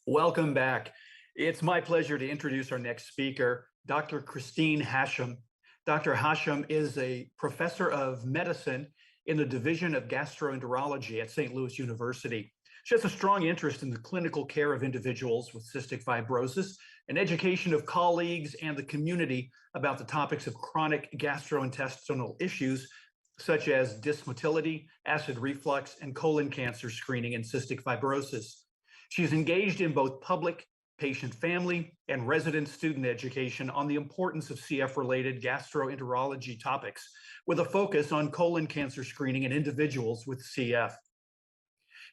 Welcome back. It's my pleasure to introduce our next speaker, Dr. Christine Hachem. Dr. Hachem is a professor of medicine in the Division of Gastroenterology at Saint Louis University. She has a strong interest in the clinical care of individuals with cystic fibrosis and education of colleagues and the community about the topics of chronic gastrointestinal issues such as dysmotility, acid reflux, and colon cancer screening in cystic fibrosis. She's engaged in both public, patient family, and resident student education on the importance of CF-related gastroenterology topics, with a focus on colon cancer screening in individuals with CF.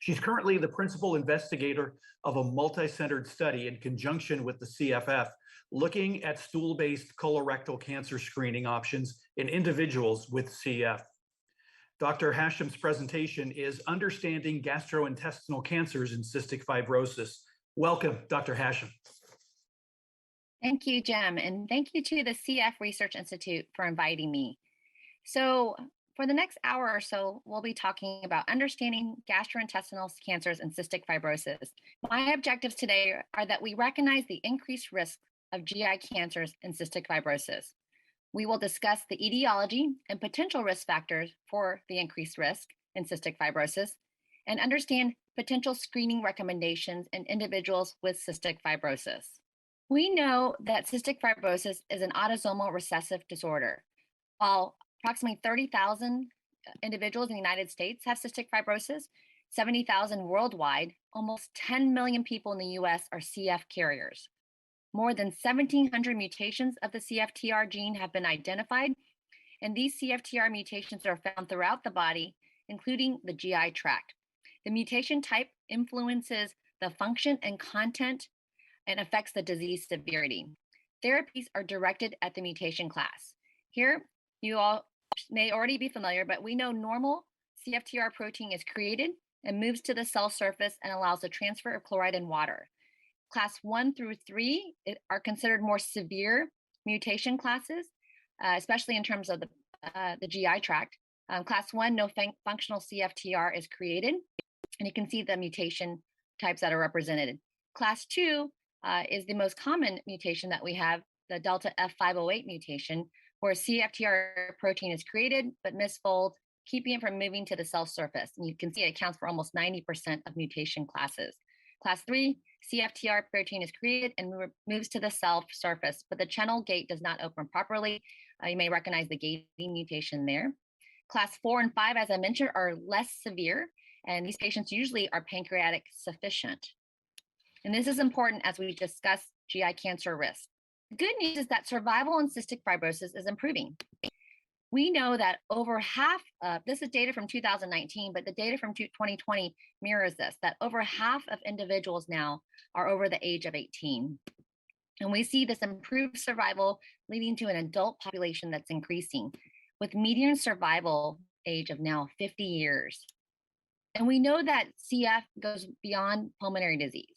She's currently the principal investigator of a multi-centered study in conjunction with the CFF, looking at stool-based colorectal cancer screening options in individuals with CF. Dr. Hachem's presentation is Understanding Gastrointestinal Cancers in Cystic Fibrosis. Welcome, Dr. Hachem. Thank you, Jim, and thank you to the CF Research Institute for inviting me. So for the next hour or so, we'll be talking about understanding gastrointestinal cancers and cystic fibrosis. My objectives today are that we recognize the increased risk of GI cancers and cystic fibrosis. We will discuss the etiology and potential risk factors for the increased risk in cystic fibrosis and understand potential screening recommendations in individuals with cystic fibrosis. We know that cystic fibrosis is an autosomal recessive disorder. While approximately 30,000 individuals in the United States have cystic fibrosis, 70,000 worldwide, almost 10 million people in the US are CF carriers. More than 1,700 mutations of the CFTR gene have been identified, and these CFTR mutations are found throughout the body, including the GI tract. The mutation type influences the function and content and affects the disease severity. Therapies are directed at the mutation class. Here, you all may already be familiar, but we know normal CFTR protein is created and moves to the cell surface and allows the transfer of chloride and water. Class 1 through 3 are considered more severe mutation classes, especially in terms of the GI tract. Class 1, no functional CFTR is created, and you can see the mutation types that are represented. Class 2 is the most common mutation that we have, the delta F508 mutation, where CFTR protein is created but misfolds, keeping it from moving to the cell surface. And you can see it accounts for almost 90% of mutation classes. Class 3, CFTR protein is created and moves to the cell surface, but the channel gate does not open properly. You may recognize the gating mutation there. Class 4 and 5, as I mentioned, are less severe, and these patients usually are pancreatic sufficient. And this is important as we discuss GI cancer risk. The good news is that survival in cystic fibrosis is improving. We know that over half, this is data from 2019, but the data from 2020 mirrors this, that over half of individuals now are over the age of 18. And we see this improved survival leading to an adult population that's increasing, with median survival age of now 50 years. And we know that CF goes beyond pulmonary disease.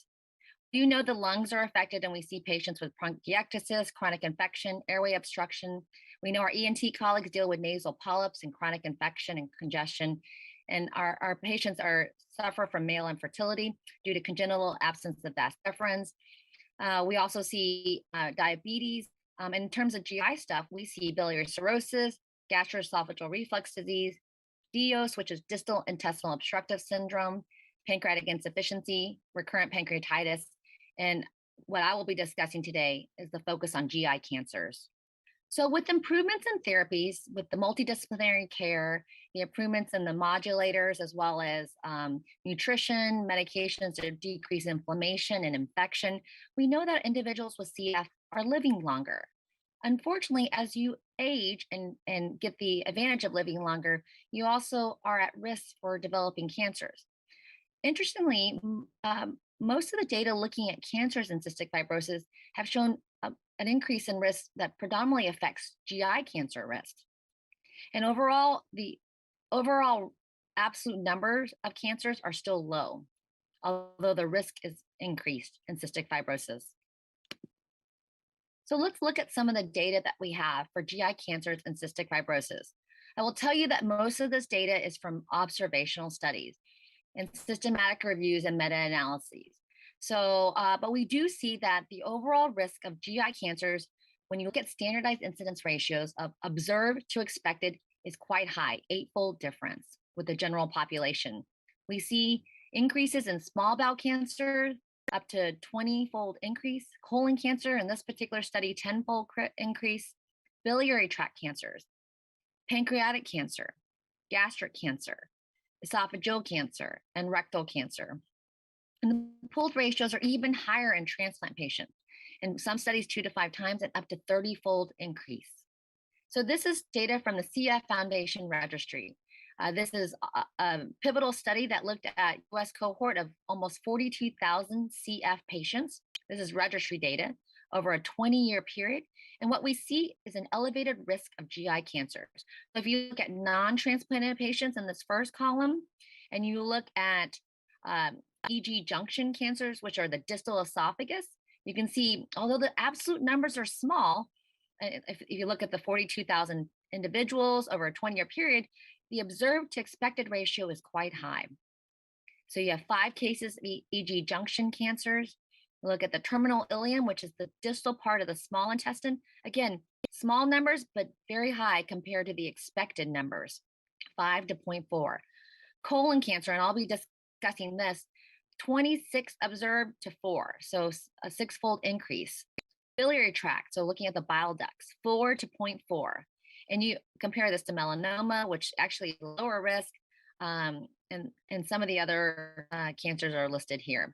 You know the lungs are affected, and we see patients with bronchiectasis, chronic infection, airway obstruction. We know our ENT colleagues deal with nasal polyps and chronic infection and congestion. And our patients suffer from male infertility due to congenital absence of vas deferens. We also see diabetes. In terms of GI stuff, we see biliary cirrhosis, gastroesophageal reflux disease, DIOS, which is distal intestinal obstructive syndrome, pancreatic insufficiency, recurrent pancreatitis. And what I will be discussing today is the focus on GI cancers. So with improvements in therapies, with the multidisciplinary care, the improvements in the modulators, as well as nutrition, medications to decrease inflammation and infection, we know that individuals with CF are living longer. Unfortunately, as you age and get the advantage of living longer, you also are at risk for developing cancers. Interestingly, most of the data looking at cancers in cystic fibrosis have shown an increase in risk that predominantly affects GI cancer risk. And overall, the overall absolute numbers of cancers are still low, although the risk is increased in cystic fibrosis. So let's look at some of the data that we have for GI cancers and cystic fibrosis. I will tell you that most of this data is from observational studies and systematic reviews and meta-analyses. But we do see that the overall risk of GI cancers, when you look at standardized incidence ratios of observed to expected, is quite high, eightfold difference with the general population. We see increases in small bowel cancer, up to 20-fold increase, colon cancer, in this particular study, 10-fold increase, biliary tract cancers, pancreatic cancer, gastric cancer, esophageal cancer, and rectal cancer. And the pooled ratios are even higher in transplant patients. In some studies, 2 to 5 times and up to 30-fold increase. So this is data from the CF Foundation Registry. This is a pivotal study that looked at US cohort of almost 42,000 CF patients. This is registry data over a 20-year period. And what we see is an elevated risk of GI cancers. So if you look at non-transplanted patients in this first column, and you look at EG junction cancers, which are the distal esophagus, you can see, although the absolute numbers are small, if you look at the 42,000 individuals over a 20-year period, the observed to expected ratio is quite high. So you have 5 cases of EG junction cancers. Look at the terminal ileum, which is the distal part of the small intestine. Again, small numbers, but very high compared to the expected numbers, 5 to 0.4. Colon cancer, and I'll be discussing this, 26 observed to 4, so a 6-fold increase. Biliary tract, so looking at the bile ducts, 4 to 0.4. And you compare this to melanoma, which actually is lower risk, and some of the other cancers are listed here.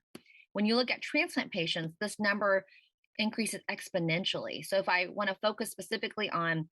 When you look at transplant patients, this number increases exponentially. So if I want to focus specifically on,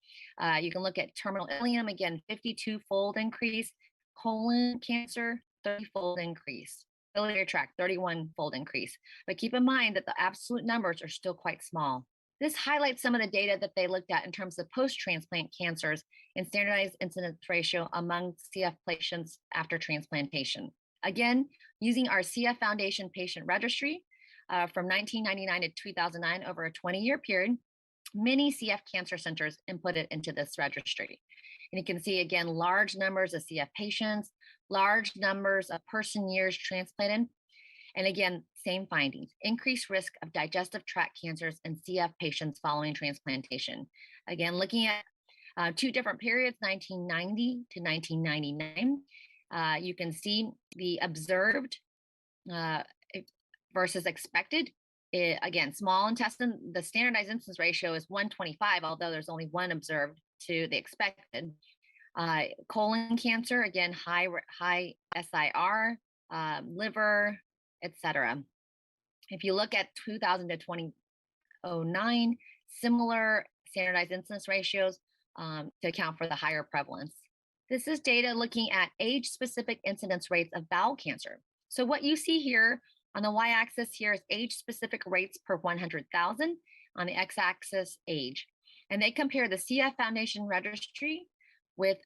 you can look at terminal ileum, again, 52-fold increase, colon cancer, 30-fold increase, biliary tract, 31-fold increase. But keep in mind that the absolute numbers are still quite small. This highlights some of the data that they looked at in terms of post-transplant cancers and standardized incidence ratio among CF patients after transplantation. Again, using our CF Foundation patient registry from 1999 to 2009 over a 20-year period, many CF cancer centers inputted into this registry. And you can see, again, large numbers of CF patients, large numbers of person years transplanted. And again, same findings, increased risk of digestive tract cancers in CF patients following transplantation. Again, looking at 2 different periods, 1990 to 1999, you can see the observed versus expected. Again, small intestine, the standardized incidence ratio is 125, although there's only 1 observed to the expected. Colon cancer, again, high SIR, liver, etc. If you look at 2000 to 2009, similar standardized incidence ratios to account for the higher prevalence. This is data looking at age-specific incidence rates of bowel cancer. So what you see here on the y-axis here is age-specific rates per 100,000, on the x-axis age. And they compare the CF Foundation Registry with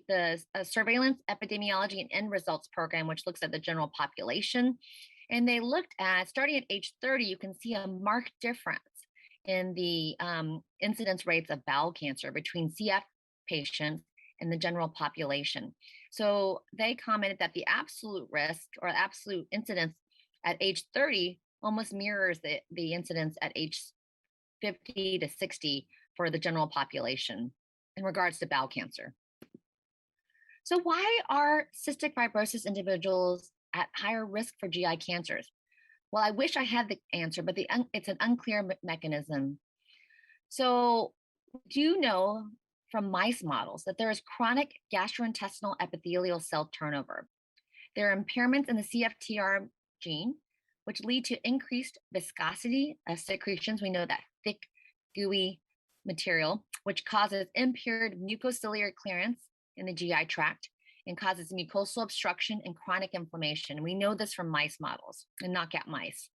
the Surveillance, Epidemiology, and End Results Program, which looks at the general population. And they looked at, starting at age 30, you can see a marked difference in the incidence rates of bowel cancer between CF patients and the general population. So they commented that the absolute risk or absolute incidence at age 30 almost mirrors the incidence at age 50 to 60 for the general population in regards to bowel cancer. So why are cystic fibrosis individuals at higher risk for GI cancers? Well, I wish I had the answer, but it's an unclear mechanism. So do you know from mice models that there is chronic gastrointestinal epithelial cell turnover? There are impairments in the CFTR gene, which lead to increased viscosity of secretions. We know that thick, gooey material, which causes impaired mucociliary clearance in the GI tract and causes mucosal obstruction and chronic inflammation. We know this from mice models and knockout mice.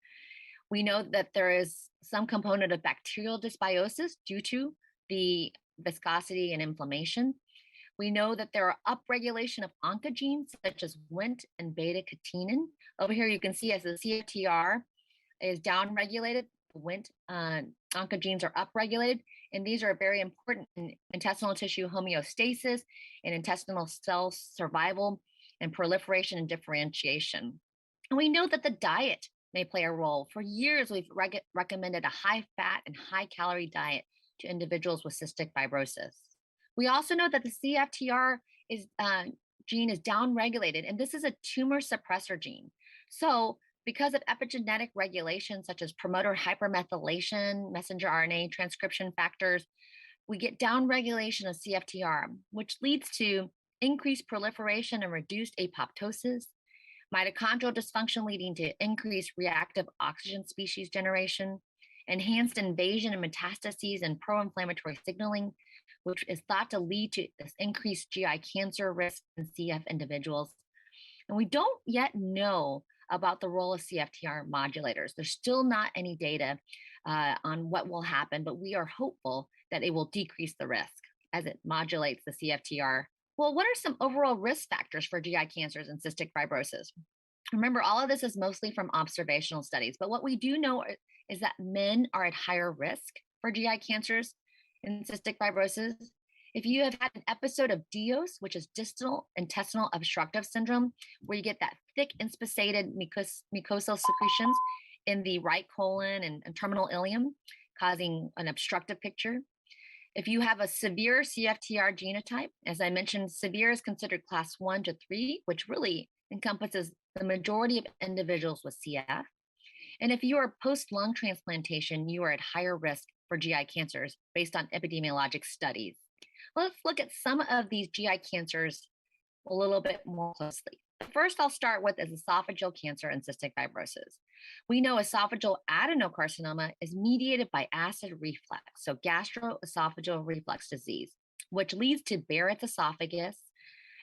We know that there is some component of bacterial dysbiosis due to the viscosity and inflammation. We know that there are upregulation of oncogenes such as Wnt and beta-catenin. Over here, you can see as the CFTR is downregulated, Wnt oncogenes are upregulated, and these are very important in intestinal tissue homeostasis and intestinal cell survival and proliferation and differentiation. And we know that the diet may play a role. For years, we've recommended a high fat and high calorie diet to individuals with cystic fibrosis. We also know that the CFTR gene is downregulated, and this is a tumor suppressor gene. So, because of epigenetic regulation, such as promoter hypermethylation, messenger RNA transcription factors, we get downregulation of CFTR, which leads to increased proliferation and reduced apoptosis, mitochondrial dysfunction leading to increased reactive oxygen species generation, enhanced invasion and metastases and pro-inflammatory signaling, which is thought to lead to this increased GI cancer risk in CF individuals. And we don't yet know about the role of CFTR modulators. There's still not any data on what will happen, but we are hopeful that it will decrease the risk as it modulates the CFTR. Well, what are some overall risk factors for GI cancers and cystic fibrosis? Remember, all of this is mostly from observational studies, but what we do know is that men are at higher risk for GI cancers and cystic fibrosis. If you have had an episode of DIOS, which is distal intestinal obstructive syndrome, where you get that thick inspissated mucosal secretions in the right colon and terminal ileum, causing an obstructive picture. If you have a severe CFTR genotype, as I mentioned, severe is considered class 1 to 3, which really encompasses the majority of individuals with CF. And if you are post-lung transplantation, you are at higher risk for GI cancers based on epidemiologic studies. Let's look at some of these GI cancers a little bit more closely. First, I'll start with is esophageal cancer and cystic fibrosis. We know esophageal adenocarcinoma is mediated by acid reflux, so gastroesophageal reflux disease, which leads to Barrett's esophagus.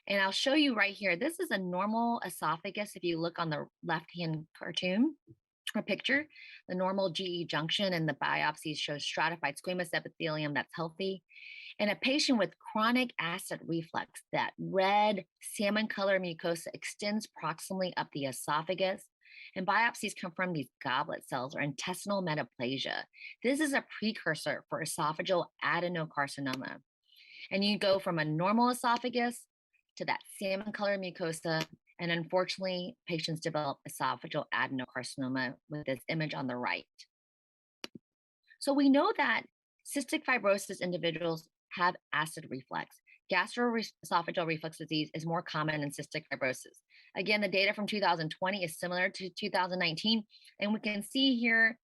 And I'll show you right here. This is a normal esophagus. If you look on the left-hand cartoon or picture, the normal GE junction and the biopsies show stratified squamous epithelium that's healthy. In a patient with chronic acid reflux, that red salmon color mucosa extends proximally up the esophagus, and biopsies confirm these goblet cells or intestinal metaplasia. This is a precursor for esophageal adenocarcinoma. And you go from a normal esophagus to that salmon color mucosa, and unfortunately, patients develop esophageal adenocarcinoma with this image on the right. So we know that cystic fibrosis individuals have acid reflux. Gastroesophageal reflux disease is more common in cystic fibrosis. Again, the data from 2020 is similar to 2019, and we can see here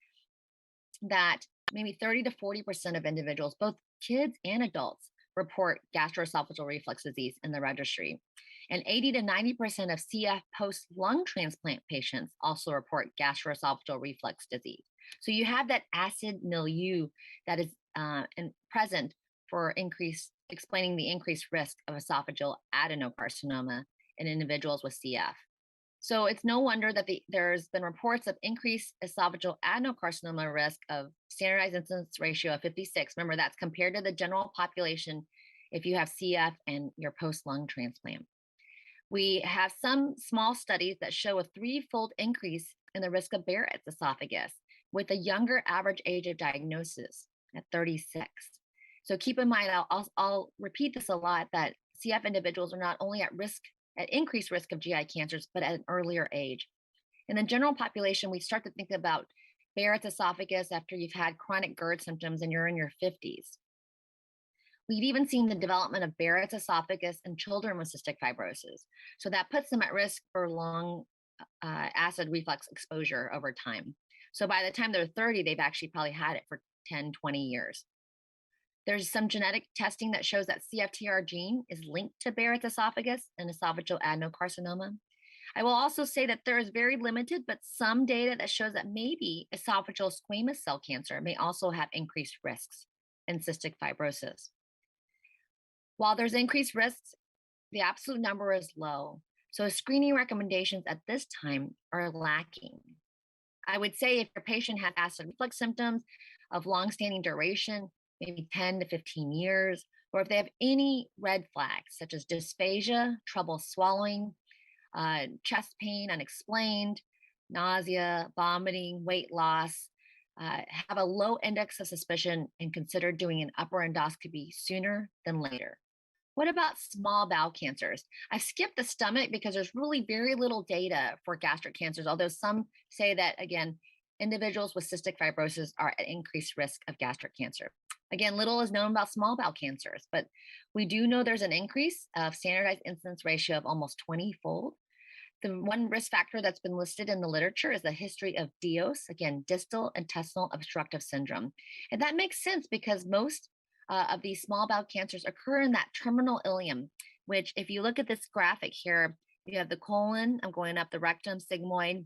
that maybe 30 to 40% of individuals, both kids and adults, report gastroesophageal reflux disease in the registry. And 80 to 90% of CF post-lung transplant patients also report gastroesophageal reflux disease. So you have that acid milieu that is present for explaining the increased risk of esophageal adenocarcinoma in individuals with CF. So it's no wonder that there's been reports of increased esophageal adenocarcinoma risk of standardized incidence ratio of 56. Remember, that's compared to the general population if you have CF and your post-lung transplant. We have some small studies that show a 3-fold increase in the risk of Barrett's esophagus with a younger average age of diagnosis at 36. So keep in mind, I'll repeat this a lot, that CF individuals are not only at increased risk of GI cancers, but at an earlier age. In the general population, we start to think about Barrett's esophagus after you've had chronic GERD symptoms and you're in your 50s. We've even seen the development of Barrett's esophagus in children with cystic fibrosis. So that puts them at risk for long acid reflux exposure over time. So by the time they're 30, they've actually probably had it for 10, 20 years. There's some genetic testing that shows that CFTR gene is linked to Barrett's esophagus and esophageal adenocarcinoma. I will also say that there is very limited, but some data that shows that maybe esophageal squamous cell cancer may also have increased risks in cystic fibrosis. While there's increased risks, the absolute number is low. So screening recommendations at this time are lacking. I would say if your patient has acid reflux symptoms of longstanding duration, maybe 10 to 15 years, or if they have any red flags such as dysphagia, trouble swallowing, chest pain unexplained, nausea, vomiting, weight loss, have a low index of suspicion and consider doing an upper endoscopy sooner than later. What about small bowel cancers? I skipped the stomach because there's really very little data for gastric cancers, although some say that, again, individuals with cystic fibrosis are at increased risk of gastric cancer. Again, little is known about small bowel cancers, but we do know there's an increase of standardized incidence ratio of almost 20-fold. The one risk factor that's been listed in the literature is the history of DIOS, again, distal intestinal obstructive syndrome. And that makes sense because most of these small bowel cancers occur in that terminal ileum, which, if you look at this graphic here, you have the colon, I'm going up the rectum, sigmoid,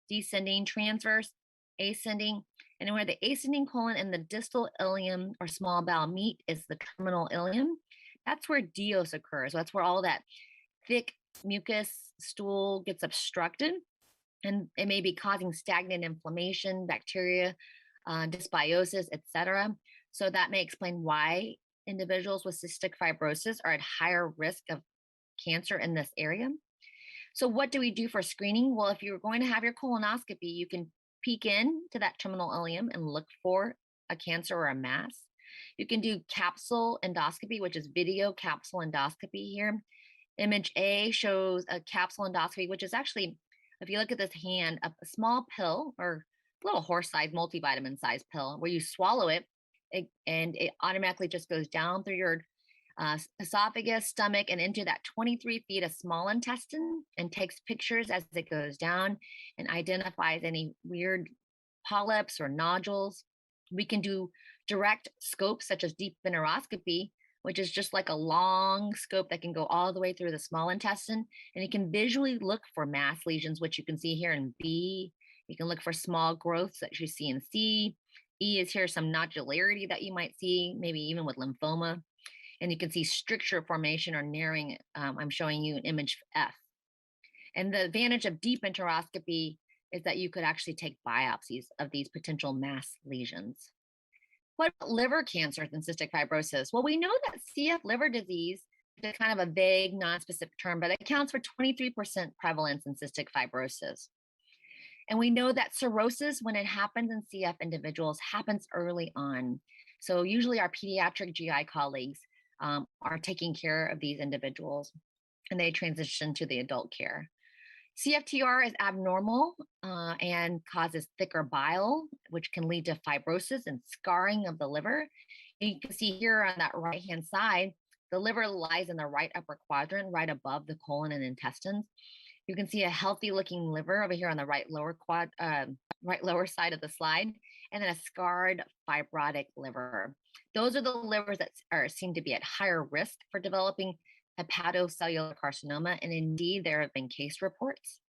descending, transverse, ascending, and where the ascending colon and the distal ileum or small bowel meet is the terminal ileum. That's where DIOS occurs. That's where all that thick mucus stool gets obstructed, and it may be causing stagnant inflammation, bacteria, dysbiosis, etc. So that may explain why individuals with cystic fibrosis are at higher risk of cancer in this area. So what do we do for screening? Well, if you're going to have your colonoscopy, you can peek in to that terminal ileum and look for a cancer or a mass. You can do capsule endoscopy, which is video capsule endoscopy here. Image A shows a capsule endoscopy, which is actually, if you look at this hand, a small pill or a little horse-sized multivitamin sized pill where you swallow it, and it automatically just goes down through your esophagus, stomach, and into that 23 feet of small intestine and takes pictures as it goes down and identifies any weird polyps or nodules. We can do direct scopes such as deep enteroscopy, which is just like a long scope that can go all the way through the small intestine. And you can visually look for mass lesions, which you can see here in B. You can look for small growths that you see in C. E is here some nodularity that you might see, maybe even with lymphoma. And you can see stricture formation or narrowing. I'm showing you an image F. And the advantage of deep enteroscopy is that you could actually take biopsies of these potential mass lesions. What about liver cancers and cystic fibrosis? Well, we know that CF liver disease is kind of a vague, non-specific term, but it accounts for 23% prevalence in cystic fibrosis. And we know that cirrhosis, when it happens in CF individuals, happens early on. So usually our pediatric GI colleagues are taking care of these individuals and they transition to the adult care. CFTR is abnormal and causes thicker bile, which can lead to fibrosis and scarring of the liver. And you can see here on that right-hand side, the liver lies in the right upper quadrant, right above the colon and intestines. You can see a healthy-looking liver over here on the right lower side of the slide, and then a scarred fibrotic liver. Those are the livers that seem to be at higher risk for developing hepatocellular carcinoma, and indeed there have been case reports.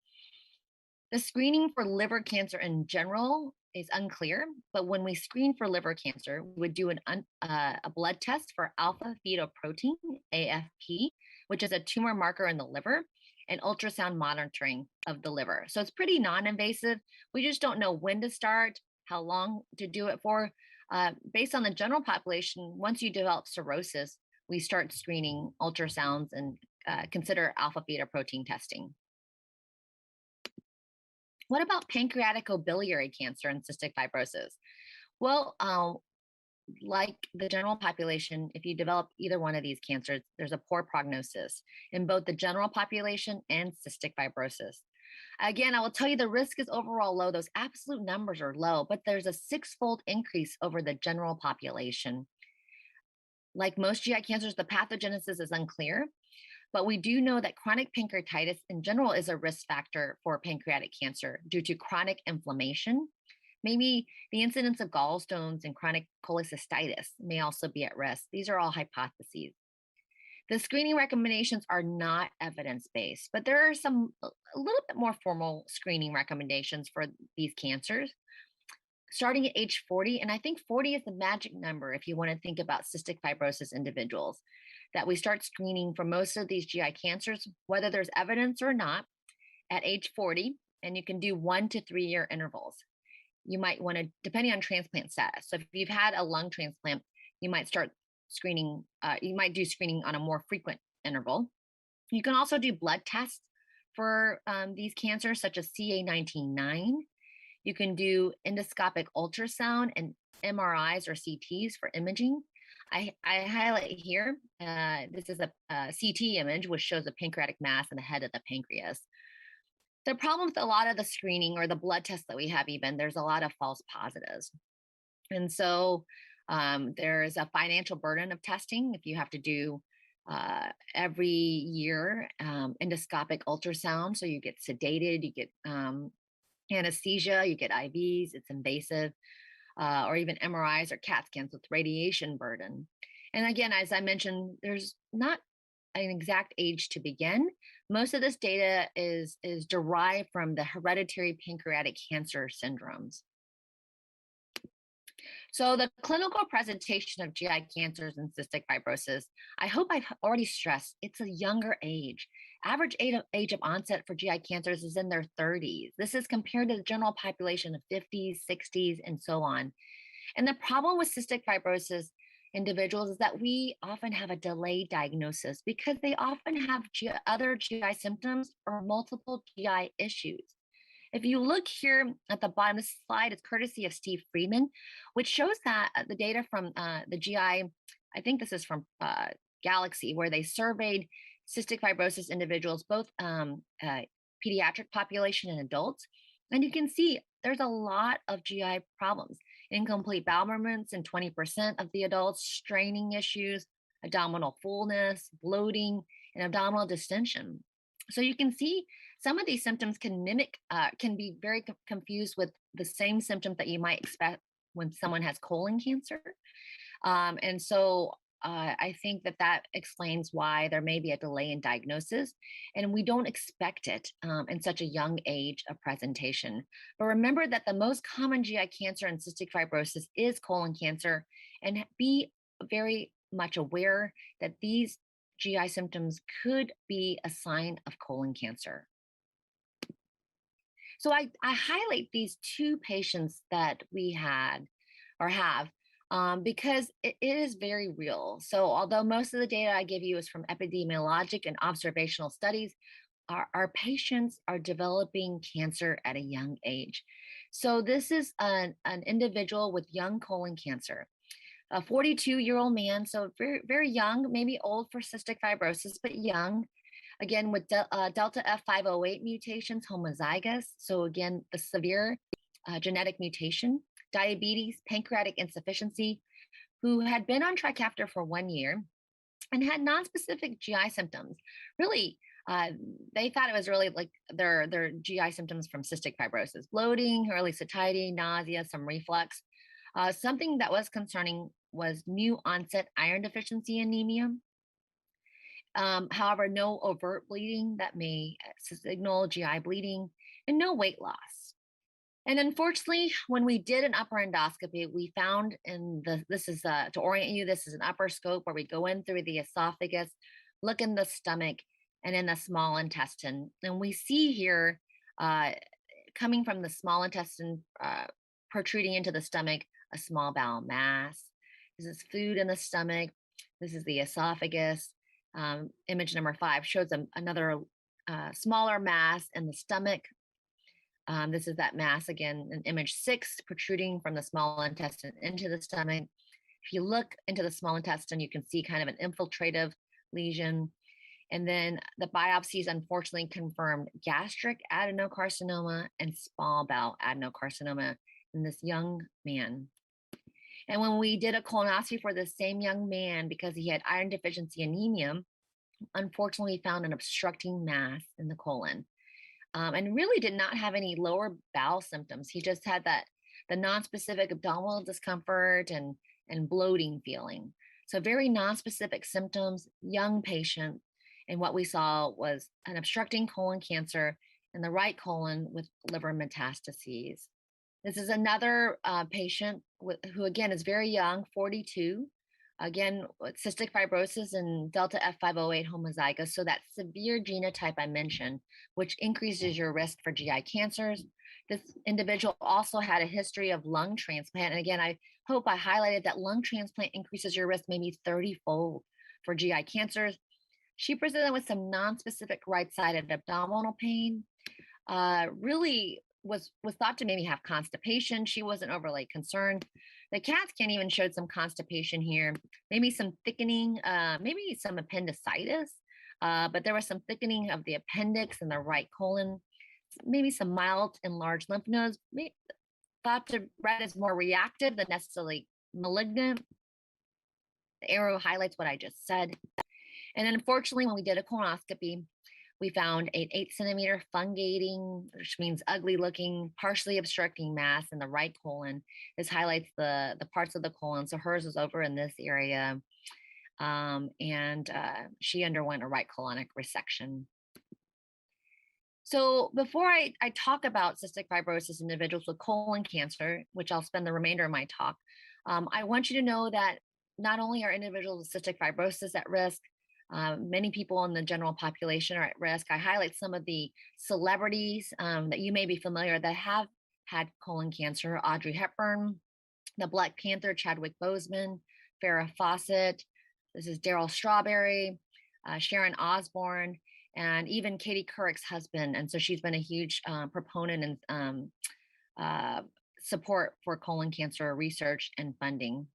The screening for liver cancer in general is unclear, but when we screen for liver cancer, we would do a blood test for alpha fetoprotein, AFP, which is a tumor marker in the liver, and ultrasound monitoring of the liver. So it's pretty non-invasive. We just don't know when to start, how long to do it for. Based on the general population, once you develop cirrhosis, we start screening ultrasounds and consider alpha fetoprotein testing. What about pancreaticobiliary cancer and cystic fibrosis? Well, like the general population, if you develop either one of these cancers, there's a poor prognosis in both the general population and cystic fibrosis. Again, I will tell you the risk is overall low. Those absolute numbers are low, but there's a 6-fold increase over the general population. Like most GI cancers, the pathogenesis is unclear, but we do know that chronic pancreatitis in general is a risk factor for pancreatic cancer due to chronic inflammation. Maybe the incidence of gallstones and chronic cholecystitis may also be at risk. These are all hypotheses. The screening recommendations are not evidence-based, but there are a little bit more formal screening recommendations for these cancers. Starting at age 40, and I think 40 is the magic number if you want to think about cystic fibrosis individuals, that we start screening for most of these GI cancers, whether there's evidence or not, at age 40, and you can do 1 to 3 year intervals. You might want to, depending on transplant status. So if you've had a lung transplant, you might start screening, you might do screening on a more frequent interval. You can also do blood tests for these cancers, such as CA19-9. You can do endoscopic ultrasound and MRIs or CTs for imaging. I highlight here, this is a CT image, which shows a pancreatic mass in the head of the pancreas. The problem with a lot of the screening or the blood tests that we have, even, there's a lot of false positives. And so there's a financial burden of testing if you have to do every year endoscopic ultrasound. So you get sedated, you get anesthesia, you get IVs, it's invasive, or even MRIs or CAT scans with radiation burden. And again, as I mentioned, there's not an exact age to begin. Most of this data is derived from the hereditary pancreatic cancer syndromes. So the clinical presentation of GI cancers and cystic fibrosis, I hope I've already stressed, it's a younger age. Average age of onset for GI cancers is in their 30s. This is compared to the general population of 50s, 60s, and so on. And the problem with cystic fibrosis individuals is that we often have a delayed diagnosis because they often have other GI symptoms or multiple GI issues. If you look here at the bottom, this slide is courtesy of Steve Friedman, which shows that the data from the GI, I think this is from Galaxy, where they surveyed cystic fibrosis individuals, both pediatric population and adults. And you can see there's a lot of GI problems. Incomplete bowel movements in 20% of the adults, straining issues, abdominal fullness, bloating, and abdominal distension. So you can see some of these symptoms can be very confused with the same symptoms that you might expect when someone has colon cancer. And so I think that explains why there may be a delay in diagnosis, and we don't expect it in such a young age of presentation. But remember that the most common GI cancer and cystic fibrosis is colon cancer, and be very much aware that these GI symptoms could be a sign of colon cancer. So I highlight these two patients that we had or have because it is very real. So although most of the data I give you is from epidemiologic and observational studies, our patients are developing cancer at a young age. So this is an individual with young colon cancer, a 42-year-old man, so very, very young, maybe old for cystic fibrosis, but young. Again, with delta F508 mutations, homozygous. So again, the severe genetic mutation, diabetes, pancreatic insufficiency, who had been on Trikafta for 1 year and had nonspecific GI symptoms. Really, they thought it was really like their GI symptoms from cystic fibrosis: bloating, early satiety, nausea, some reflux. Something that was concerning was new onset iron deficiency anemia. However, no overt bleeding that may signal GI bleeding, and no weight loss. And unfortunately, when we did an upper endoscopy, we found this is to orient you, this is an upper scope where we go in through the esophagus, look in the stomach, and in the small intestine. And we see here, coming from the small intestine, protruding into the stomach, a small bowel mass. This is food in the stomach. This is the esophagus. Image number 5 shows another smaller mass in the stomach. This is that mass again in image 6, protruding from the small intestine into the stomach. If you look into the small intestine, you can see kind of an infiltrative lesion. And then the biopsies unfortunately confirmed gastric adenocarcinoma and small bowel adenocarcinoma in this young man. And when we did a colonoscopy for the same young man, because he had iron deficiency anemia, unfortunately found an obstructing mass in the colon. And really did not have any lower bowel symptoms. He just had the nonspecific abdominal discomfort and bloating feeling. So very nonspecific symptoms, young patient. And what we saw was an obstructing colon cancer in the right colon with liver metastases. This is another patient who, again, is very young, 42, again, with cystic fibrosis and delta F508 homozygous. So that severe genotype I mentioned, which increases your risk for GI cancers. This individual also had a history of lung transplant. And again, I hope I highlighted that lung transplant increases your risk maybe 30-fold for GI cancers. She presented with some nonspecific right-sided abdominal pain, really was thought to maybe have constipation. She wasn't overly concerned. The CAT scan even showed some constipation here, maybe some thickening, maybe some appendicitis, but there was some thickening of the appendix and the right colon, maybe some mild enlarged lymph nodes, thought to read as more reactive than necessarily malignant. The arrow highlights what I just said. And unfortunately, when we did a colonoscopy, we found an 8 centimeter fungating, which means ugly looking, partially obstructing mass in the right colon. This highlights the parts of the colon. So hers was over in this area. And she underwent a right colonic resection. So before I talk about cystic fibrosis in individuals with colon cancer, which I'll spend the remainder of my talk, I want you to know that not only are individuals with cystic fibrosis at risk, many people in the general population are at risk. I highlight some of the celebrities that you may be familiar that have had colon cancer: Audrey Hepburn, the Black Panther, Chadwick Boseman, Farrah Fawcett. This is Daryl Strawberry, Sharon Osbourne, and even Katie Couric's husband. And so she's been a huge proponent and support for colon cancer research and funding.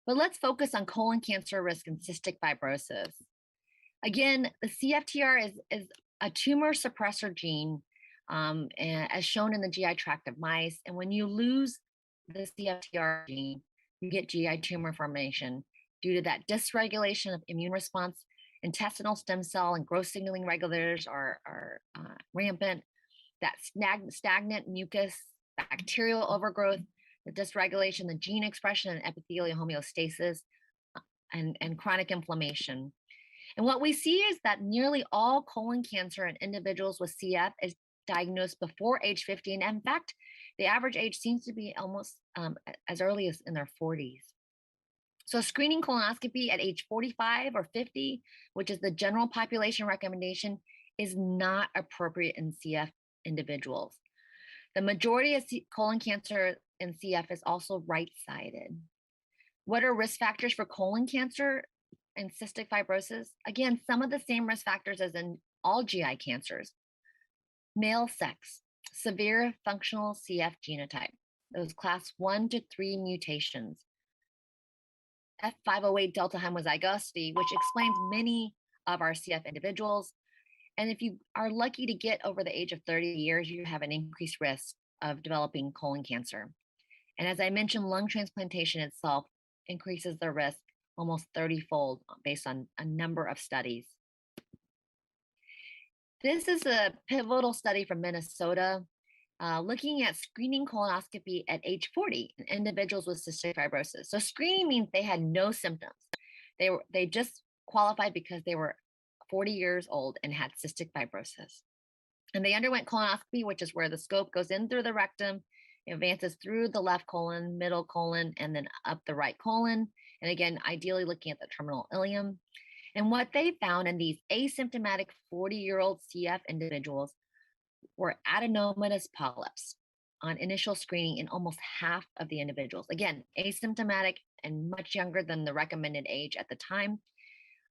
But let's focus on colon cancer risk and cystic fibrosis. Again, the CFTR is a tumor suppressor gene, as shown in the GI tract of mice. And when you lose the CFTR gene, you get GI tumor formation due to that dysregulation of immune response. Intestinal stem cell and growth signaling regulators are rampant. That stagnant mucus, bacterial overgrowth, the dysregulation, the gene expression, and epithelial homeostasis, and chronic inflammation. And what we see is that nearly all colon cancer in individuals with CF is diagnosed before age 50. And in fact, the average age seems to be almost as early as in their 40s. So screening colonoscopy at age 45 or 50, which is the general population recommendation, is not appropriate in CF individuals. The majority of colon cancer in CF is also right-sided. What are risk factors for colon cancer and cystic fibrosis? Again, some of the same risk factors as in all GI cancers. Male sex, severe functional CF genotype, those class 1 to 3 mutations. F508 delta homozygosity, which explains many of our CF individuals. And if you are lucky to get over the age of 30 years, you have an increased risk of developing colon cancer. And as I mentioned, lung transplantation itself increases the risk almost 30-fold based on a number of studies. This is a pivotal study from Minnesota looking at screening colonoscopy at age 40 in individuals with cystic fibrosis. So screening means they had no symptoms. They just qualified because they were 40 years old and had cystic fibrosis. And they underwent colonoscopy, which is where the scope goes in through the rectum, it advances through the left colon, middle colon, and then up the right colon. And again, ideally looking at the terminal ileum. And what they found in these asymptomatic 40-year-old CF individuals were adenomatous polyps on initial screening in almost half of the individuals. Again, asymptomatic and much younger than the recommended age at the time.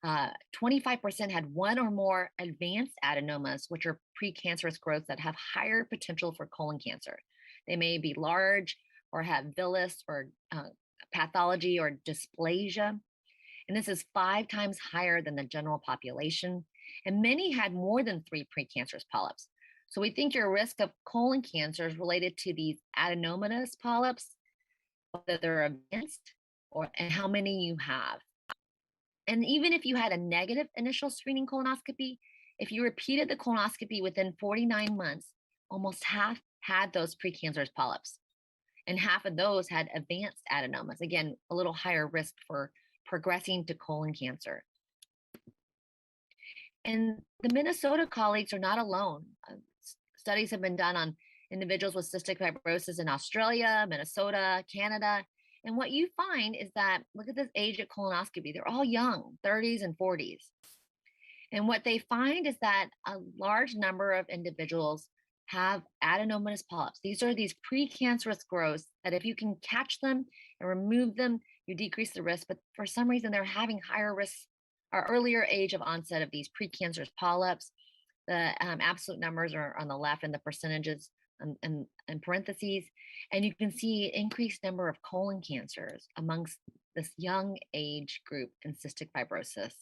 25% had one or more advanced adenomas, which are precancerous growths that have higher potential for colon cancer. They may be large or have villus or pathology or dysplasia. And this is 5 times higher than the general population. And many had more than 3 precancerous polyps. So we think your risk of colon cancer is related to these adenomatous polyps, whether they're advanced and how many you have. And even if you had a negative initial screening colonoscopy, if you repeated the colonoscopy within 49 months, almost half had those precancerous polyps. And half of those had advanced adenomas. Again, a little higher risk for progressing to colon cancer. And the Minnesota colleagues are not alone. Studies have been done on individuals with cystic fibrosis in Australia, Minnesota, Canada. And what you find is that, look at this age at colonoscopy, they're all young, 30s and 40s. And what they find is that a large number of individuals have adenomatous polyps. These are these precancerous growths that if you can catch them and remove them, you decrease the risk. But for some reason, they're having higher risks or earlier age of onset of these precancerous polyps. The absolute numbers are on the left and the percentages in parentheses, and you can see increased number of colon cancers amongst this young age group in cystic fibrosis.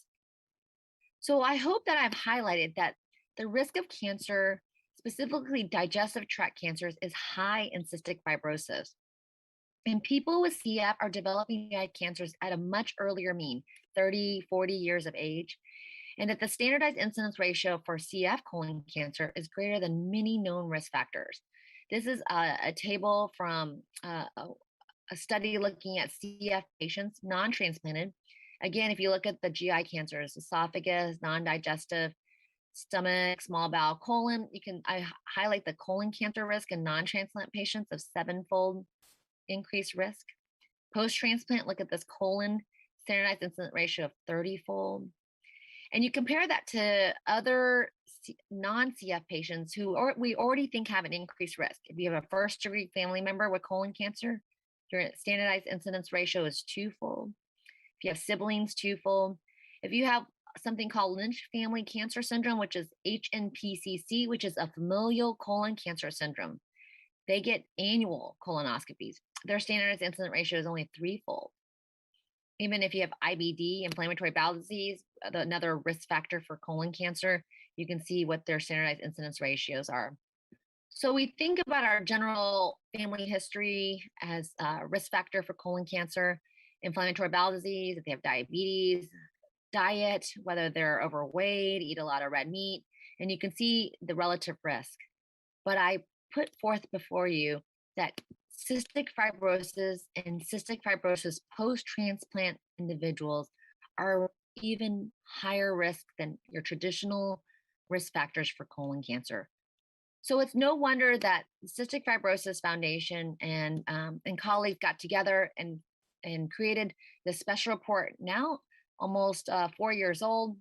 So I hope that I've highlighted that the risk of cancer, specifically digestive tract cancers, is high in cystic fibrosis. And people with CF are developing GI cancers at a much earlier mean, 30, 40 years of age, and that the standardized incidence ratio for CF colon cancer is greater than many known risk factors. This is a table from a study looking at CF patients, non-transplanted. Again, if you look at the GI cancers, esophagus, non-digestive, stomach, small bowel, colon, I highlight the colon cancer risk in non-transplant patients of 7-fold increased risk. Post-transplant, look at this colon standardized incidence ratio of 30-fold. And you compare that to other non-CF patients who we already think have an increased risk. If you have a first-degree family member with colon cancer, your standardized incidence ratio is 2-fold. If you have siblings, 2-fold. If you have something called Lynch family cancer syndrome, which is HNPCC, which is a familial colon cancer syndrome, they get annual colonoscopies. Their standardized incidence ratio is only 3-fold. Even if you have IBD, inflammatory bowel disease, another risk factor for colon cancer, you can see what their standardized incidence ratios are. So we think about our general family history as a risk factor for colon cancer, inflammatory bowel disease, if they have diabetes, diet, whether they're overweight, eat a lot of red meat, and you can see the relative risk. But I put forth before you that cystic fibrosis and cystic fibrosis post-transplant individuals are even higher risk than your traditional risk factors for colon cancer. So it's no wonder that the Cystic Fibrosis Foundation and colleagues got together and created this special report, now almost 4 years old,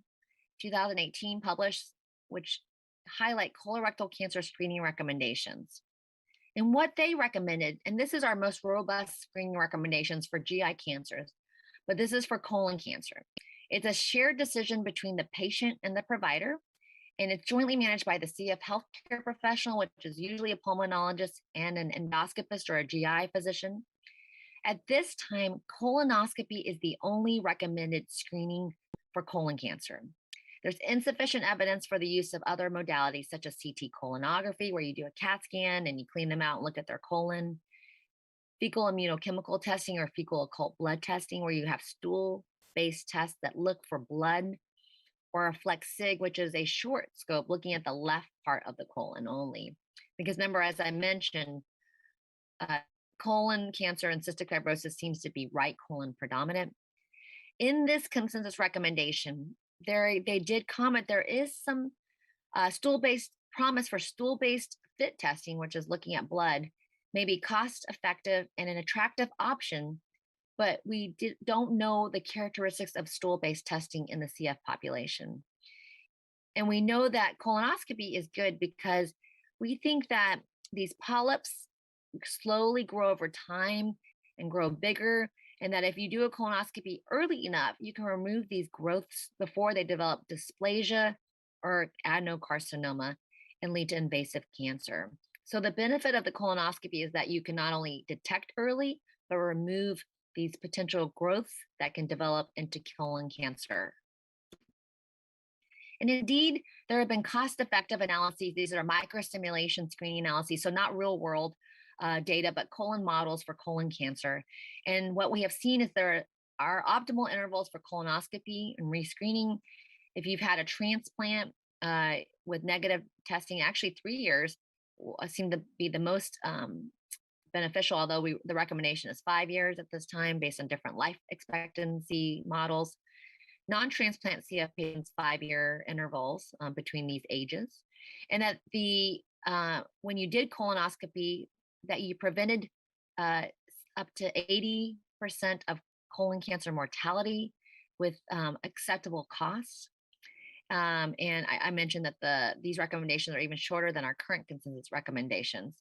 2018 published, which highlight colorectal cancer screening recommendations. And what they recommended, and this is our most robust screening recommendations for GI cancers, but this is for colon cancer. It's a shared decision between the patient and the provider, and it's jointly managed by the CF healthcare professional, which is usually a pulmonologist and an endoscopist or a GI physician. At this time, colonoscopy is the only recommended screening for colon cancer. There's insufficient evidence for the use of other modalities such as CT colonography, where you do a CAT scan and you clean them out and look at their colon, fecal immunochemical testing or fecal occult blood testing, where you have stool-based tests that look for blood, or a FLEX-SIG, which is a short scope looking at the left part of the colon only. Because remember, as I mentioned, colon cancer and cystic fibrosis seems to be right colon predominant. In this consensus recommendation, they did comment there is some stool-based promise for stool-based FIT testing, which is looking at blood, may be cost-effective and an attractive option, but we don't know the characteristics of stool-based testing in the CF population. And we know that colonoscopy is good because we think that these polyps slowly grow over time and grow bigger, and that if you do a colonoscopy early enough, you can remove these growths before they develop dysplasia or adenocarcinoma and lead to invasive cancer. So the benefit of the colonoscopy is that you can not only detect early, but remove these potential growths that can develop into colon cancer. And indeed, there have been cost-effective analyses. These are microstimulation screening analyses, so not real-world data, but colon models for colon cancer. And what we have seen is there are optimal intervals for colonoscopy and rescreening. If you've had a transplant with negative testing, actually 3 years seem to be the most beneficial, although the recommendation is 5 years at this time based on different life expectancy models. Non-transplant CF patients, 5-year intervals between these ages. And that when you did colonoscopy, that you prevented up to 80% of colon cancer mortality with acceptable costs. And I mentioned that these recommendations are even shorter than our current consensus recommendations.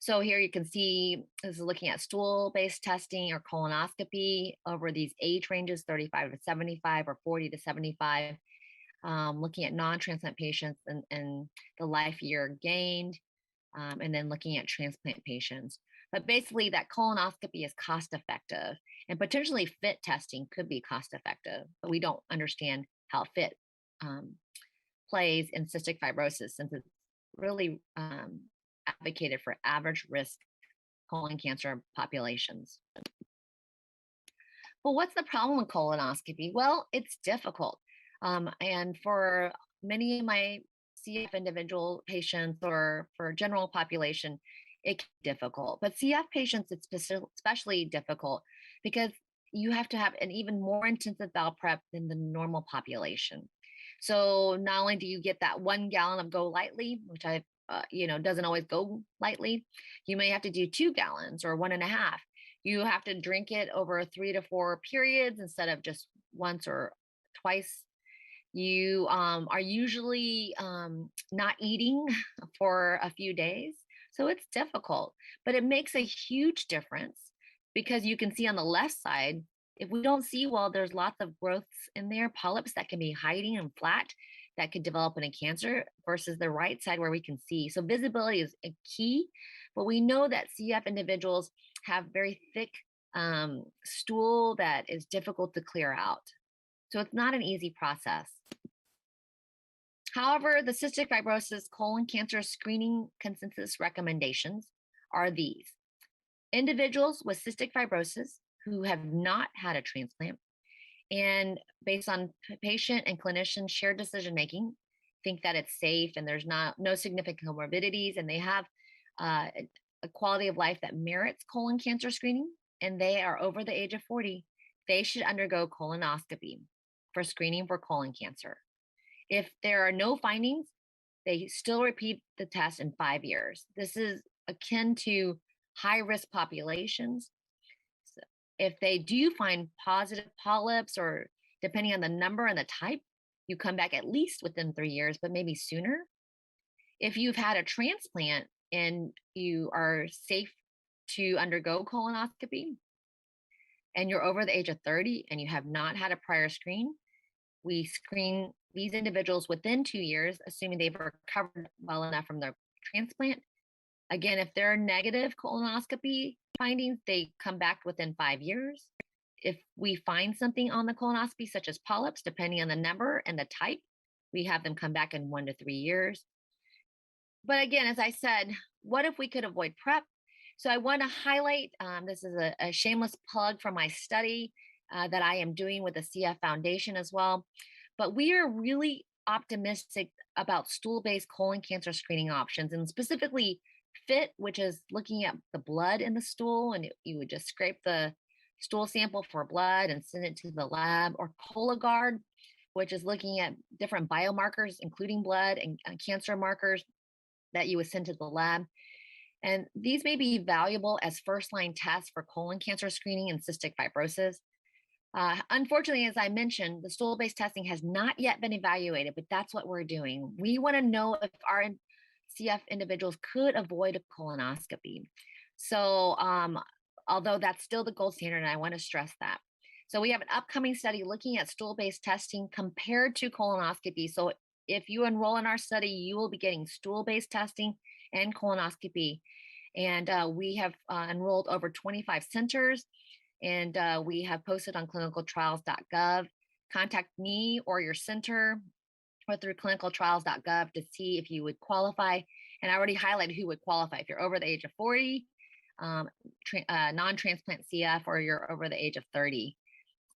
So here you can see this is looking at stool-based testing or colonoscopy over these age ranges, 35 to 75 or 40 to 75, looking at non-transplant patients and the life year gained. and then looking at transplant patients. But basically, that colonoscopy is cost effective, and potentially FIT testing could be cost effective, but we don't understand how FIT plays in cystic fibrosis since it's really advocated for average risk colon cancer populations. Well, what's the problem with colonoscopy? Well, it's difficult. And for many of my CF individual patients or for general population, it can be difficult. But CF patients, it's especially difficult because you have to have an even more intensive bowel prep than the normal population. So not only do you get that 1 gallon of Go Lightly, which doesn't always go lightly, you may have to do 2 gallons or 1.5. You have to drink it over 3 to 4 periods instead of just once or twice. You are usually not eating for a few days. So it's difficult, but it makes a huge difference because you can see on the left side, if we don't see well, there's lots of growths in there, polyps that can be hiding and flat that could develop in a cancer versus the right side where we can see. So visibility is a key, but we know that CF individuals have very thick stool that is difficult to clear out. So it's not an easy process. However, the cystic fibrosis colon cancer screening consensus recommendations are these. Individuals with cystic fibrosis who have not had a transplant and based on patient and clinician shared decision making, think that it's safe and there's no significant comorbidities and they have a quality of life that merits colon cancer screening and they are over the age of 40, they should undergo colonoscopy for screening for colon cancer. If there are no findings, they still repeat the test in 5 years. This is akin to high risk populations. So if they do find positive polyps or depending on the number and the type, you come back at least within 3 years, but maybe sooner. If you've had a transplant and you are safe to undergo colonoscopy and you're over the age of 30 and you have not had a prior screen, we screen these individuals within 2 years, assuming they've recovered well enough from their transplant. Again, if there are negative colonoscopy findings, they come back within 5 years. If we find something on the colonoscopy, such as polyps, depending on the number and the type, we have them come back in 1 to 3 years. But again, as I said, what if we could avoid PrEP? So I want to highlight, this is a shameless plug for my study that I am doing with the CF Foundation as well. But we are really optimistic about stool-based colon cancer screening options, and specifically FIT, which is looking at the blood in the stool, and you would just scrape the stool sample for blood and send it to the lab, or Cologuard, which is looking at different biomarkers, including blood and cancer markers that you would send to the lab. And these may be valuable as first-line tests for colon cancer screening and cystic fibrosis. Unfortunately, as I mentioned, the stool-based testing has not yet been evaluated, but that's what we're doing. We want to know if our CF individuals could avoid a colonoscopy. So although that's still the gold standard, and I want to stress that. So we have an upcoming study looking at stool-based testing compared to colonoscopy. So if you enroll in our study, you will be getting stool-based testing and colonoscopy. And we have enrolled over 25 centers. And we have posted on clinicaltrials.gov. Contact me or your center or through clinicaltrials.gov to see if you would qualify. And I already highlighted who would qualify. If you're over the age of 40, non-transplant CF, or you're over the age of 30,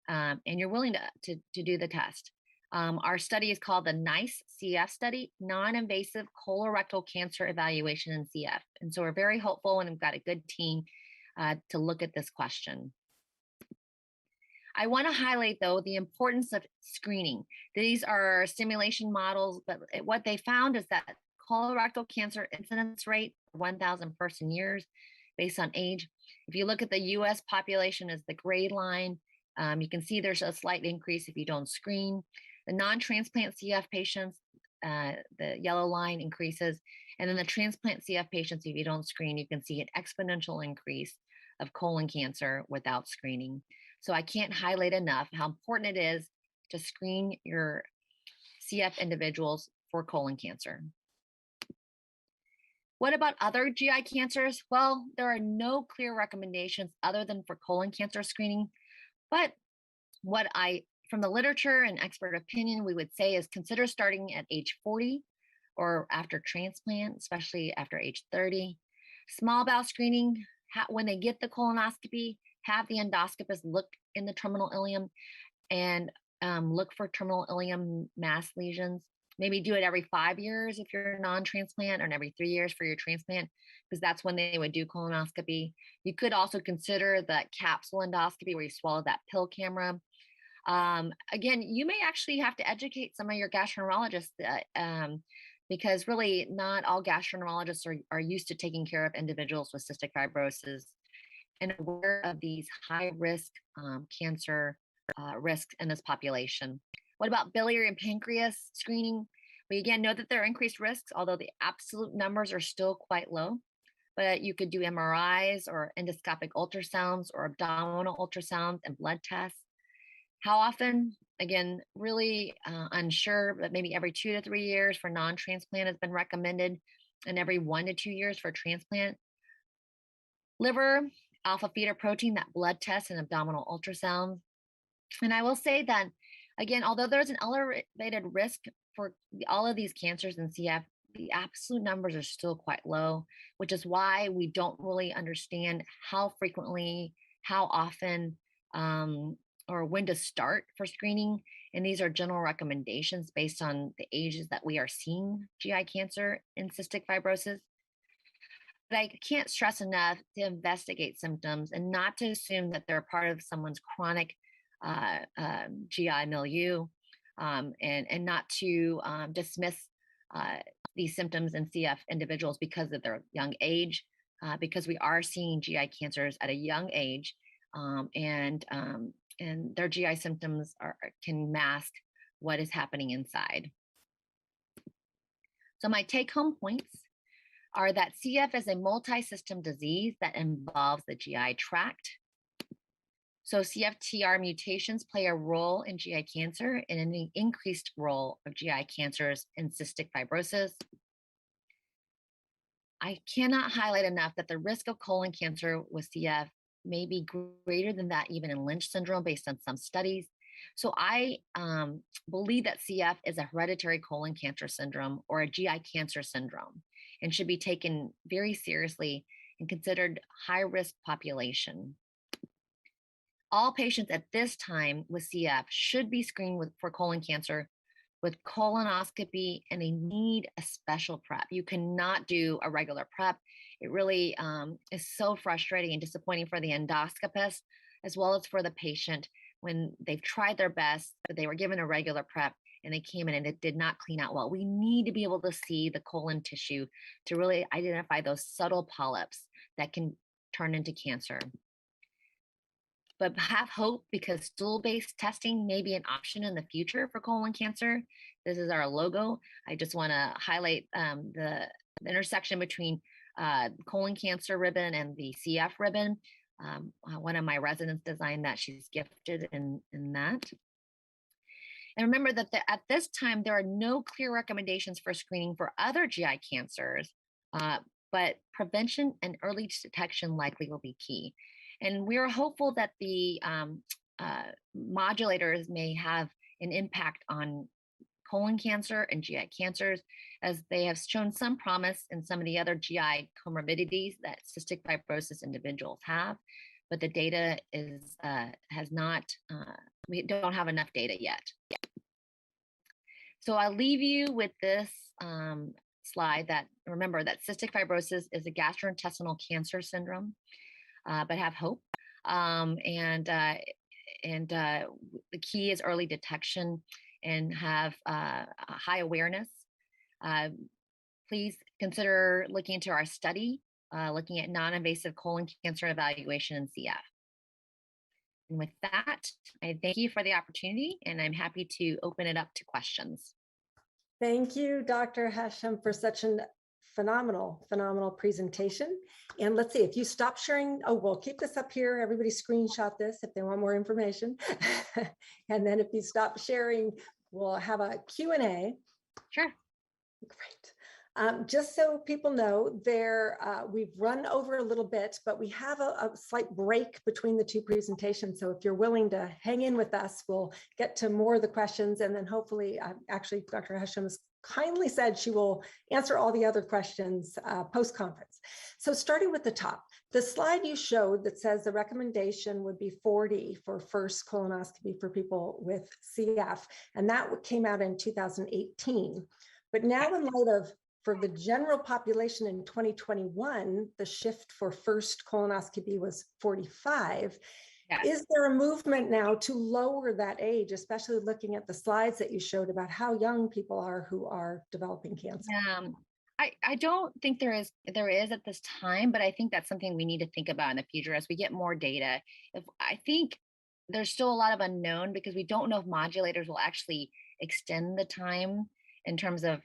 and you're willing to do the test. Our study is called the NICE CF study, non-invasive colorectal cancer evaluation in CF. And so we're very hopeful and we've got a good team to look at this question. I want to highlight, though, the importance of screening. These are simulation models, but what they found is that colorectal cancer incidence rate, 1,000 person years based on age. If you look at the US population as the gray line, you can see there's a slight increase if you don't screen. The non-transplant CF patients, the yellow line increases. And then the transplant CF patients, if you don't screen, you can see an exponential increase of colon cancer without screening. So I can't highlight enough how important it is to screen your CF individuals for colon cancer. What about other GI cancers? Well, there are no clear recommendations other than for colon cancer screening. But from the literature and expert opinion, we would say is consider starting at age 40 or after transplant, especially after age 30. Small bowel screening, when they get the colonoscopy, have the endoscopist look in the terminal ileum and look for terminal ileum mass lesions. Maybe do it every 5 years if you're non-transplant, or every 3 years for your transplant, because that's when they would do colonoscopy. You could also consider that capsule endoscopy where you swallow that pill camera. Again, you may actually have to educate some of your gastroenterologists because really not all gastroenterologists are used to taking care of individuals with cystic fibrosis and aware of these high risk cancer risks in this population. What about biliary and pancreas screening? We again know that there are increased risks, although the absolute numbers are still quite low. But you could do MRIs or endoscopic ultrasounds or abdominal ultrasounds and blood tests. How often? Again, really unsure, but maybe every 2 to 3 years for non-transplant has been recommended, and every 1 to 2 years for transplant. Liver, alpha fetoprotein, that blood test and abdominal ultrasound. And I will say that, again, although there's an elevated risk for all of these cancers in CF, the absolute numbers are still quite low, which is why we don't really understand how frequently, how often, or when to start for screening. And these are general recommendations based on the ages that we are seeing GI cancer and cystic fibrosis. But I can't stress enough to investigate symptoms and not to assume that they're part of someone's chronic GI milieu, and not to dismiss these symptoms in CF individuals because of their young age, because we are seeing GI cancers at a young age, and their GI symptoms can mask what is happening inside. So my take-home points are that CF is a multi-system disease that involves the GI tract. So CFTR mutations play a role in GI cancer and an increased role of GI cancers in cystic fibrosis. I cannot highlight enough that the risk of colon cancer with CF may be greater than that even in Lynch syndrome based on some studies. So I believe that CF is a hereditary colon cancer syndrome or a GI cancer syndrome and should be taken very seriously and considered high-risk population. All patients at this time with CF should be screened for colon cancer with colonoscopy, and they need a special prep. You cannot do a regular prep. It really is so frustrating and disappointing for the endoscopist as well as for the patient when they've tried their best, but they were given a regular prep and they came in and it did not clean out well. We need to be able to see the colon tissue to really identify those subtle polyps that can turn into cancer. But have hope, because stool-based testing may be an option in the future for colon cancer. This is our logo. I just want to highlight the intersection between colon cancer ribbon and the CF ribbon. One of my residents designed that. She's gifted in that. And remember that at this time, there are no clear recommendations for screening for other GI cancers, but prevention and early detection likely will be key. And we are hopeful that the modulators may have an impact on colon cancer and GI cancers, as they have shown some promise in some of the other GI comorbidities that cystic fibrosis individuals have. But the data has not, we don't have enough data yet. So I'll leave you with this slide that, remember that cystic fibrosis is a gastrointestinal cancer syndrome. But have hope. The key is early detection and have a high awareness. Please consider looking into our study, looking at non-invasive colon cancer evaluation in CF. And with that, I thank you for the opportunity, and I'm happy to open it up to questions. Thank you, Dr. Hachem, for such a phenomenal presentation. And let's see, if you stop sharing, we'll keep this up here. Everybody screenshot this if they want more information. And then if you stop sharing, we'll have a Q&A. Sure. Great. Just so people know, we've run over a little bit, but we have a slight break between the two presentations. So if you're willing to hang in with us, we'll get to more of the questions. And then hopefully, actually, Dr. Hachem has kindly said she will answer all the other questions post-conference. So starting with the top, the slide you showed that says the recommendation would be 40 for first colonoscopy for people with CF. And that came out in 2018. But now in light of, for the general population in 2021, the shift for first colonoscopy was 45. Yes. Is there a movement now to lower that age, especially looking at the slides that you showed about how young people are who are developing cancer? I don't think there is at this time, but I think that's something we need to think about in the future as we get more data. I think there's still a lot of unknown because we don't know if modulators will actually extend the time in terms of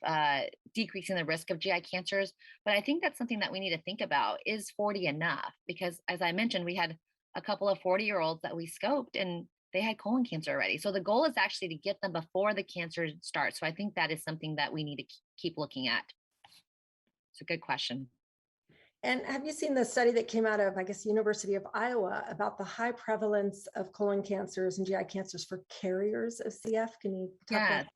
decreasing the risk of GI cancers. But I think that's something that we need to think about. Is 40 enough? Because as I mentioned, we had a couple of 40-year-olds that we scoped and they had colon cancer already. So the goal is actually to get them before the cancer starts. So I think that is something that we need to keep looking at. It's a good question. And have you seen the study that came out of, I guess, University of Iowa about the high prevalence of colon cancers and GI cancers for carriers of CF? Can you talk about that?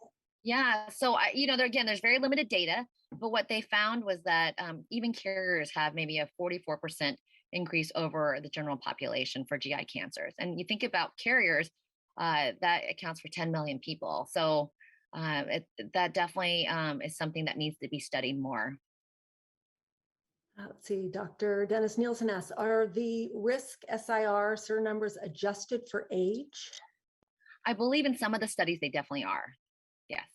Yeah, so there's very limited data, but what they found was that even carriers have maybe a 44% increase over the general population for GI cancers. And you think about carriers, that accounts for 10 million people. So that definitely is something that needs to be studied more. Let's see, Dr. Dennis Nielsen asks, are the risk SIR numbers adjusted for age? I believe in some of the studies, they definitely are. Yes.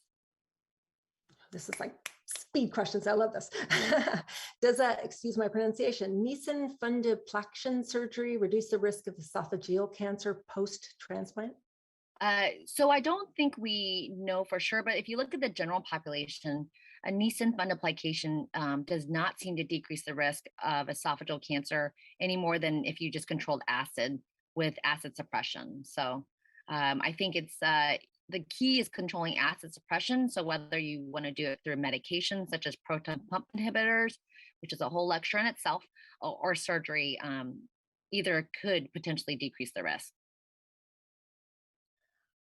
This is like speed questions. I love this. Does excuse my pronunciation, Nissen fundoplication surgery reduce the risk of esophageal cancer post-transplant? So I don't think we know for sure, but if you look at the general population, a Nissen fundoplication does not seem to decrease the risk of esophageal cancer any more than if you just controlled acid with acid suppression. So I think it's the key is controlling acid suppression. So whether you want to do it through medication such as proton pump inhibitors, which is a whole lecture in itself, or surgery, either could potentially decrease the risk.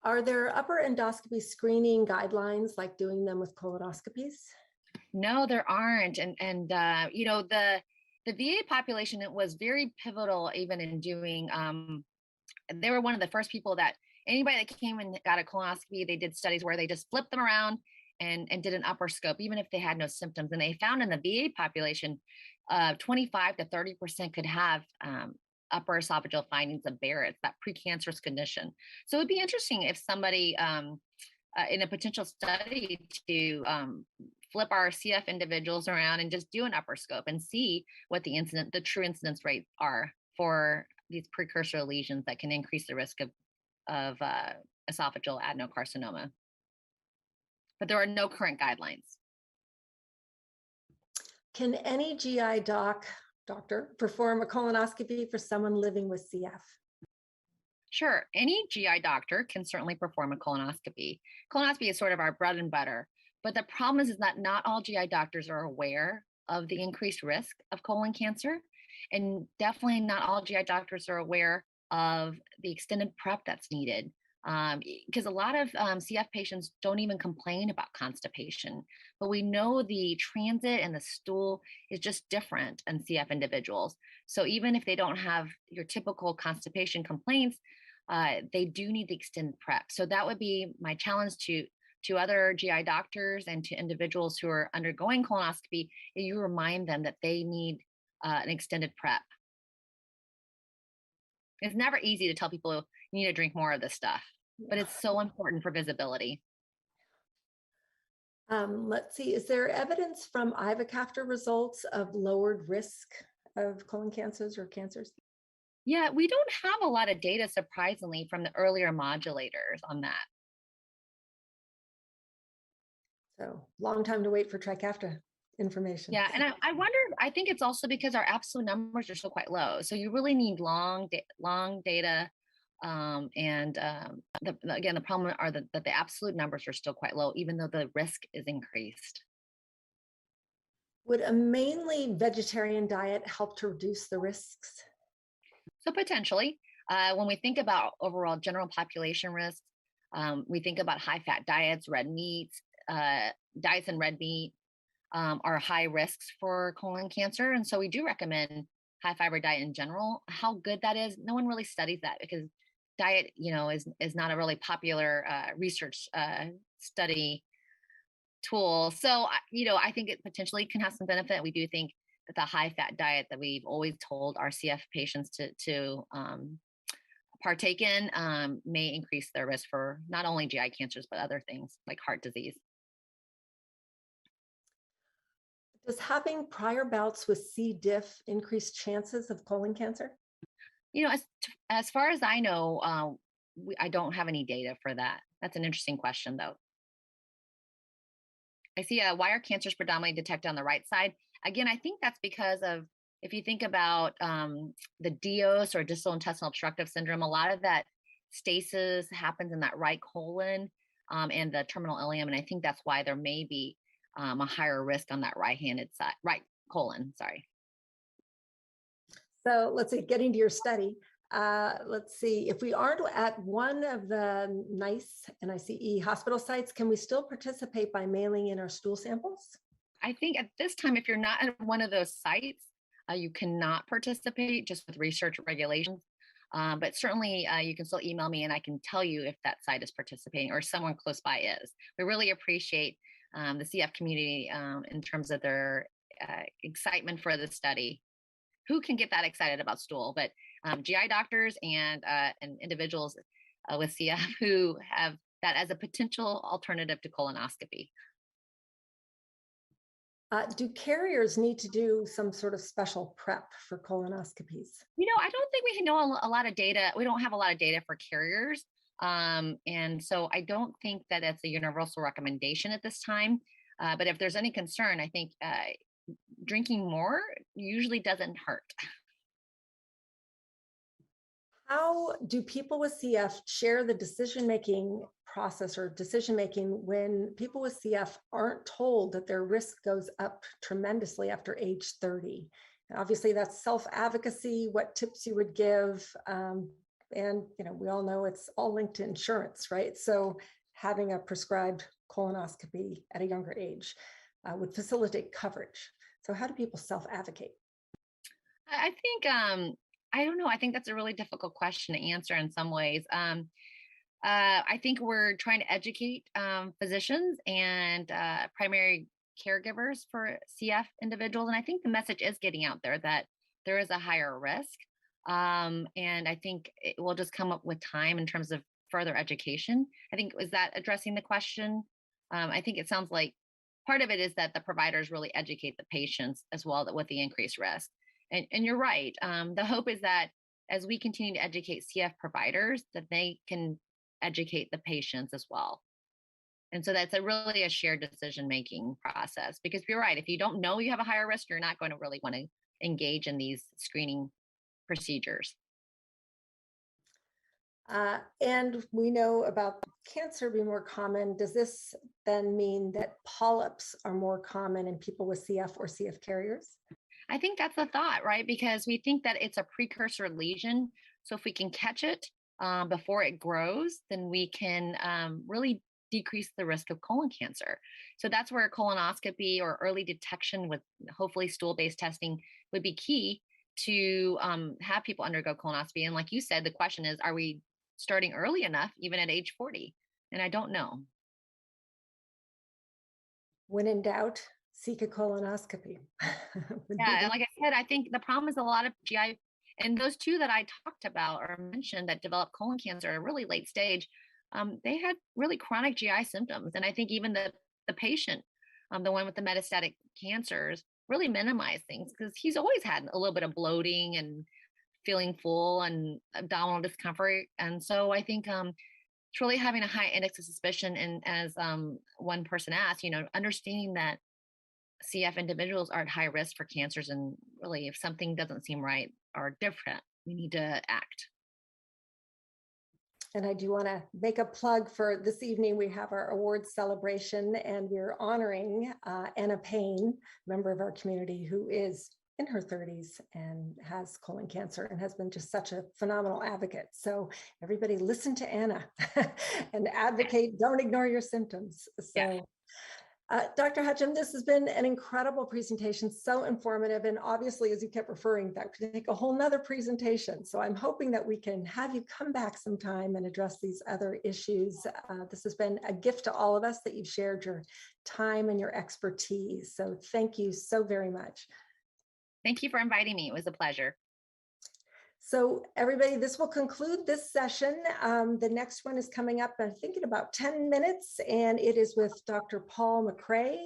Are there upper endoscopy screening guidelines like doing them with colonoscopies? No, there aren't. And the VA population, it was very pivotal even in doing, they were one of the first people that anybody that came and got a colonoscopy, they did studies where they just flipped them around and did an upper scope, even if they had no symptoms. And they found in the VA population, 25 to 30% could have upper esophageal findings of Barrett's, that precancerous condition. So it'd be interesting if somebody in a potential study to flip our CF individuals around and just do an upper scope and see what the true incidence rates are for these precursor lesions that can increase the risk of esophageal adenocarcinoma. But there are no current guidelines. Can any GI doctor perform a colonoscopy for someone living with CF? Sure, any GI doctor can certainly perform a colonoscopy. Colonoscopy is sort of our bread and butter, but the problem is that not all GI doctors are aware of the increased risk of colon cancer, and definitely not all GI doctors are aware of the extended prep that's needed. Because a lot of CF patients don't even complain about constipation, but we know the transit and the stool is just different in CF individuals. So even if they don't have your typical constipation complaints, they do need the extended prep. So that would be my challenge to other GI doctors and to individuals who are undergoing colonoscopy. You remind them that they need an extended prep. It's never easy to tell people you need to drink more of this stuff, but it's so important for visibility. Let's see, is there evidence from ivacaftor results of lowered risk of colon cancers or cancers? Yeah, we don't have a lot of data, surprisingly, from the earlier modulators on that. So long time to wait for Trikafta information. Yeah, and I wonder, I think it's also because our absolute numbers are still quite low. So you really need long data. Again, the problem are that the absolute numbers are still quite low, even though the risk is increased. Would a mainly vegetarian diet help to reduce the risks? So potentially, when we think about overall general population risks, we think about high fat diets, red meats, diets in red meat are high risks for colon cancer. And so we do recommend high fiber diet in general. How good that is, no one really studies that because diet, is not a really popular research study tool. So, I think it potentially can have some benefit. We do think that the high fat diet that we've always told our CF patients to partake in may increase their risk for not only GI cancers, but other things like heart disease. Does having prior bouts with C. diff increase chances of colon cancer? As far as I know, I don't have any data for that. That's an interesting question, though. I see why are cancers predominantly detected on the right side? Again, I think that's because of, if you think about the DOS or distal intestinal obstructive syndrome, a lot of that stasis happens in that right colon and the terminal ileum. And I think that's why there may be a higher risk on that right-handed side, right colon, sorry. So let's see, getting to your study, let's see, if we aren't at one of the NICE, NICE hospital sites, can we still participate by mailing in our stool samples? I think at this time, if you're not at one of those sites, you cannot participate just with research regulations. But certainly you can still email me and I can tell you if that site is participating or someone close by is. We really appreciate the CF community in terms of their excitement for the study. Who can get that excited about stool? But GI doctors and individuals with CF who have that as a potential alternative to colonoscopy. Do carriers need to do some sort of special prep for colonoscopies? I don't think we know a lot of data. We don't have a lot of data for carriers. And so I don't think that it's a universal recommendation at this time. But if there's any concern, I think drinking more usually doesn't hurt. How do people with CF share the decision-making process or decision-making when people with CF aren't told that their risk goes up tremendously after age 30? And obviously that's self-advocacy, what tips you would give. And we all know it's all linked to insurance, right? So having a prescribed colonoscopy at a younger age would facilitate coverage. So how do people self-advocate? I think, I don't know. I think that's a really difficult question to answer in some ways. I think we're trying to educate physicians and primary caregivers for CF individuals. And I think the message is getting out there that there is a higher risk. And I think it will just come up with time in terms of further education. I think, is that addressing the question? I think it sounds like part of it is that the providers really educate the patients as well with the increased risk. And you're right. The hope is that as we continue to educate CF providers, that they can educate the patients as well. And so that's really a shared decision-making process, because you're right. If you don't know you have a higher risk, you're not going to really want to engage in these screening procedures. And we know about cancer being more common. Does this then mean that polyps are more common in people with CF or CF carriers? I think that's the thought, right? Because we think that it's a precursor lesion. So if we can catch it before it grows, then we can really decrease the risk of colon cancer. So that's where colonoscopy or early detection with hopefully stool-based testing would be key to have people undergo colonoscopy. And like you said, the question is, are we starting early enough, even at age 40? And I don't know. When in doubt, seek a colonoscopy. Yeah, and like I said, I think the problem is a lot of GI, and those two that I talked about or mentioned that developed colon cancer at a really late stage, they had really chronic GI symptoms. And I think even the patient, the one with the metastatic cancers, really minimized things because he's always had a little bit of bloating and feeling full and abdominal discomfort. And so I think it's really having a high index of suspicion. And as one person asked, understanding that CF individuals are at high risk for cancers, and really if something doesn't seem right or different, we need to act. And I do want to make a plug for this evening. We have our awards celebration, and we're honoring Anna Payne, member of our community, who is in her 30s and has colon cancer and has been just such a phenomenal advocate. So everybody listen to Anna and advocate, don't ignore your symptoms. So Dr. Hachem, this has been an incredible presentation, so informative. And obviously, as you kept referring, that could take a whole nother presentation. So I'm hoping that we can have you come back sometime and address these other issues. This has been a gift to all of us that you've shared your time and your expertise. So thank you so very much. Thank you for inviting me. It was a pleasure. So everybody, this will conclude this session. The next one is coming up, I think, in about 10 minutes, and it is with Dr. Paul McRae.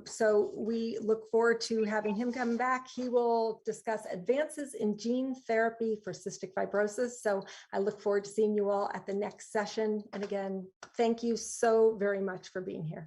So we look forward to having him come back. He will discuss advances in gene therapy for cystic fibrosis. So I look forward to seeing you all at the next session. And again, thank you so very much for being here.